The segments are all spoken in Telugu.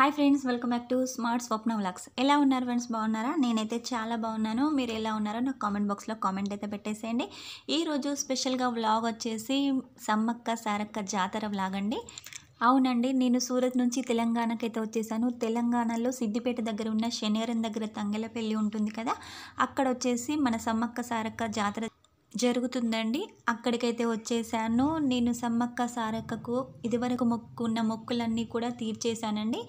Hi friends, welcome back to smart Swapna vlogs. ఎలా ఉన్నారు ఫ్రెండ్స్? బాగున్నారా? నేనైతే చాలా బాగున్నాను. మీరు ఎలా ఉన్నారో నాకు కామెంట్ బాక్స్లో కామెంట్ అయితే పెట్టేసేయండి. ఈరోజు స్పెషల్గా వ్లాగ్ వచ్చేసి సమ్మక్క సారక్క జాతర వ్లాగ్ అండి. అవునండి, నేను సూరత్ నుంచి తెలంగాణకైతే వచ్చేసాను. తెలంగాణలో సిద్దిపేట దగ్గర ఉన్న శనేరం దగ్గర తంగెలపల్లి ఉంటుంది కదా, అక్కడ వచ్చేసి మన సమ్మక్క సారక్క జాతర జరుగుతుందండి. అక్కడికైతే వచ్చేసాను. నేను సమ్మక్క సారక్కకు ఇదివరకు మొక్కున్న మొక్కులన్నీ కూడా తీర్చేశానండి.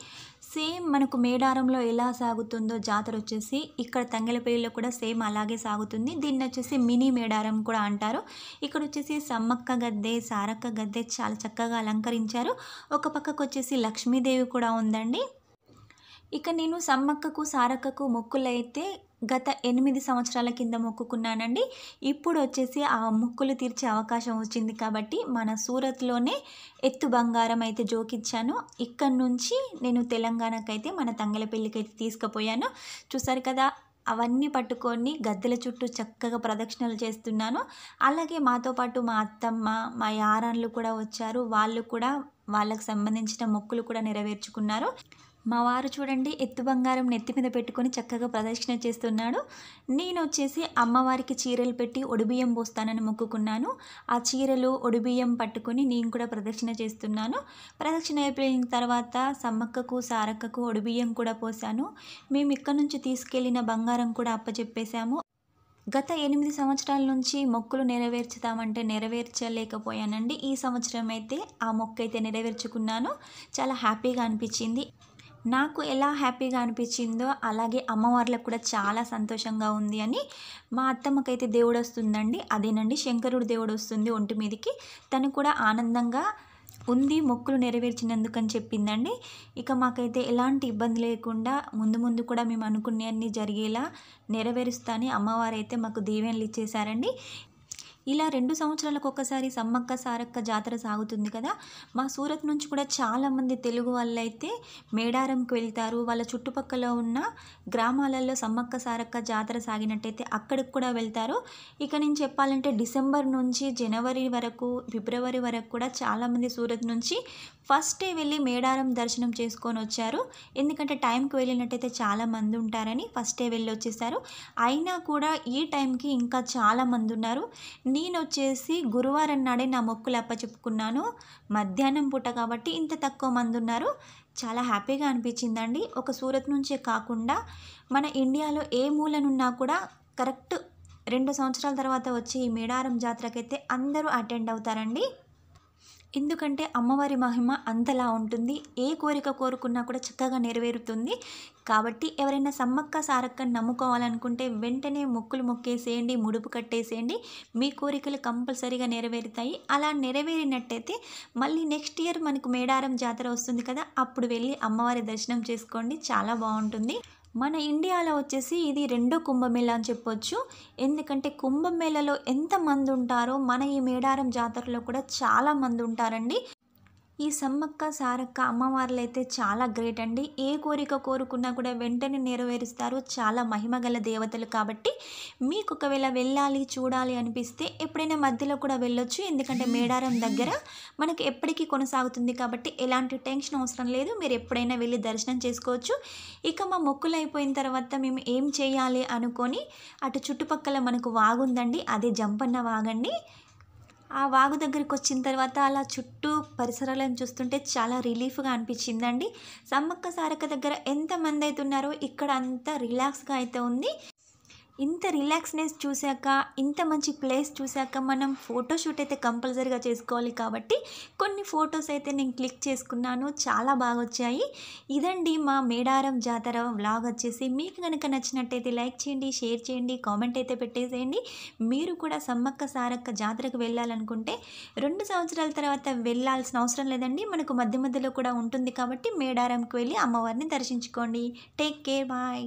సేమ్ మనకు మేడారంలో ఎలా సాగుతుందో జాతర వచ్చేసి ఇక్కడ తంగెలపల్లిలో కూడా సేమ్ అలాగే సాగుతుంది. దీన్ని వచ్చేసి మినీ మేడారం కూడా అంటారు. ఇక్కడ వచ్చేసి సమ్మక్క గద్దె, సారక్క గద్దె చాలా చక్కగా అలంకరించారు. ఒక పక్కకు వచ్చేసి లక్ష్మీదేవి కూడా ఉందండి. ఇక నేను సమ్మక్కకు సారక్కకు మొక్కులైతే గత 8 సంవత్సరాల కింద మొక్కుకున్నానండి. ఇప్పుడు వచ్చేసి ఆ మొక్కులు తీర్చే అవకాశం వచ్చింది కాబట్టి మన సూరత్లోనే ఎత్తు బంగారం అయితే జోకిచ్చాను. ఇక్కడ నుంచి నేను తెలంగాణకైతే మన తంగెలపల్లికైతే తీసుకుపోయాను. చూసారు కదా, అవన్నీ పట్టుకొని గద్దెల చుట్టూ చక్కగా ప్రదక్షిణలు చేస్తున్నాను. అలాగే మాతో పాటు మా అత్తమ్మ, మా యారాన్లు కూడా వచ్చారు. వాళ్ళు కూడా వాళ్ళకు సంబంధించిన మొక్కులు కూడా నెరవేర్చుకున్నారు. మా వారు చూడండి, ఎత్తు బంగారం నెత్తి మీద పెట్టుకొని చక్కగా ప్రదక్షిణ చేస్తున్నాడు. నేను వచ్చేసి అమ్మవారికి చీరలు పెట్టి ఒడిబియ్యం పోస్తానని మొక్కుకున్నాను. ఆ చీరలు ఒడిబియ్యం పట్టుకొని నేను కూడా ప్రదక్షిణ చేస్తున్నాను. ప్రదక్షిణ అయిపోయిన తర్వాత సమ్మక్కకు సారక్కకు ఒడిబియ్యం కూడా పోసాను. మేము ఇక్కడ నుంచి తీసుకెళ్ళిన బంగారం కూడా అప్పచెప్పేశాము. గత 8 సంవత్సరాల నుంచి మొక్కులు నెరవేర్చుతామంటే నెరవేర్చలేకపోయానండి. ఈ సంవత్సరం అయితే ఆ మొక్కు అయితే నెరవేర్చుకున్నాను. చాలా హ్యాపీగా అనిపించింది. నాకు ఎలా హ్యాపీగా అనిపించిందో అలాగే అమ్మవార్లకు కూడా చాలా సంతోషంగా ఉంది అని. మా అత్తమ్మకైతే దేవుడు వస్తుందండి, అదేనండి శంకరుడు దేవుడు వస్తుంది ఒంటి మీదకి. తను కూడా ఆనందంగా ఉంది మొక్కులు నెరవేర్చినందుకని చెప్పిందండి. ఇక మాకైతే ఎలాంటి ఇబ్బంది లేకుండా ముందు ముందు కూడా మేము అనుకునేవన్నీ జరిగేలా నెరవేరుస్తాని అమ్మవారైతే మాకు దీవెనలు ఇచ్చేశారండి. ఇలా 2 సంవత్సరాలకు ఒకసారి సమ్మక్క సారక్క జాతర సాగుతుంది కదా. మా సూరత్ నుంచి కూడా చాలామంది తెలుగు వాళ్ళైతే మేడారంకి వెళ్తారు. వాళ్ళ చుట్టుపక్కల ఉన్న గ్రామాలలో సమ్మక్క సారక్క జాతర సాగినట్టయితే అక్కడికి కూడా వెళ్తారు. ఇక నేను చెప్పాలంటే డిసెంబర్ నుంచి జనవరి వరకు, ఫిబ్రవరి వరకు కూడా చాలామంది సూరత్ నుంచి ఫస్టే వెళ్ళి మేడారం దర్శనం చేసుకొని వచ్చారు. ఎందుకంటే టైంకి వెళ్ళినట్టయితే చాలామంది ఉంటారని ఫస్టే వెళ్ళి వచ్చేసారు. అయినా కూడా ఈ టైంకి ఇంకా చాలామంది ఉన్నారు. నేను వచ్చేసి గురువారం నాడే నా మొక్కులు అప్పచెప్పుకున్నాను. మధ్యాహ్నం పూట కాబట్టి ఇంత తక్కువ మంది ఉన్నారు. చాలా హ్యాపీగా అనిపించిందండి. ఒక సూరత్ నుంచే కాకుండా మన ఇండియాలో ఏ మూలనున్నా కూడా కరెక్ట్ 2 సంవత్సరాల తర్వాత వచ్చే ఈ మేడారం జాతరకైతే అందరూ అటెండ్ అవుతారండి. ఎందుకంటే అమ్మవారి మహిమ అంతలా ఉంటుంది. ఏ కోరిక కోరుకున్నా కూడా చక్కగా నెరవేరుతుంది. కాబట్టి ఎవరైనా సమ్మక్క సారక్కని నమ్ముకోవాలనుకుంటే వెంటనే మొక్కులు మొక్కేసేయండి, ముడుపు కట్టేసేయండి. మీ కోరికలు కంపల్సరీగా నెరవేరుతాయి. అలా నెరవేరినట్టయితే మళ్ళీ నెక్స్ట్ ఇయర్ మనకు మేడారం జాతర వస్తుంది కదా, అప్పుడు వెళ్ళి అమ్మవారి దర్శనం చేసుకోండి, చాలా బాగుంటుంది. మన ఇండియాలో వచ్చేసి ఇది 2వ కుంభమేళా అని చెప్పొచ్చు. ఎందుకంటే కుంభమేళాలో ఎంతమంది ఉంటారో మన ఈ మేడారం జాతరలో కూడా చాలామంది ఉంటారండి. ఈ సమ్మక్క సారక్క అమ్మవార్లు అయితే చాలా గ్రేట్ అండి. ఏ కోరిక కోరుకున్నా కూడా వెంటనే నెరవేరుస్తారు. చాలా మహిమగల దేవతలు కాబట్టి మీకు ఒకవేళ వెళ్ళాలి, చూడాలి అనిపిస్తే ఎప్పుడైనా మధ్యలో కూడా వెళ్ళొచ్చు. ఎందుకంటే మేడారం దగ్గర మనకి ఎప్పటికీ కొనసాగుతుంది కాబట్టి ఎలాంటి టెన్షన్ అవసరం లేదు. మీరు ఎప్పుడైనా వెళ్ళి దర్శనం చేసుకోవచ్చు. ఇక మా మొక్కులు అయిపోయిన తర్వాత మేము ఏం చేయాలి అనుకొని అటు చుట్టుపక్కల మనకు వాగుందండి, అదే జంపన్న వాగండి. ఆ వాగు దగ్గరికి వచ్చిన తర్వాత అలా చుట్టూ పరిసరాలను చూస్తుంటే చాలా రిలీఫ్గా అనిపించిందండి. సమ్మక్క సారక్క దగ్గర ఎంతమంది అయితే ఉన్నారో ఇక్కడ అంతా రిలాక్స్గా అయితే ఉంది. ఇంత రిలాక్స్నెస్ చూశాక, ఇంత మంచి ప్లేస్ చూశాక మనం ఫోటోషూట్ అయితే కంపల్సరీగా చేసుకోవాలి కాబట్టి కొన్ని ఫొటోస్ అయితే నేను క్లిక్ చేసుకున్నాను. చాలా బాగా వచ్చాయి. ఇదండి మా మేడారం జాతర వ్లాగ్ వచ్చేసి. మీకు కనుక నచ్చినట్టయితే లైక్ చేయండి, షేర్ చేయండి, కామెంట్ అయితే పెట్టేసేయండి. మీరు కూడా సమ్మక్క సారక్క జాతరకు వెళ్ళాలనుకుంటే 2 సంవత్సరాల తర్వాత వెళ్ళాల్సిన అవసరం లేదండి. మనకు మధ్య మధ్యలో కూడా ఉంటుంది కాబట్టి మేడారంకి వెళ్ళి అమ్మవారిని దర్శించుకోండి. Take care, bye.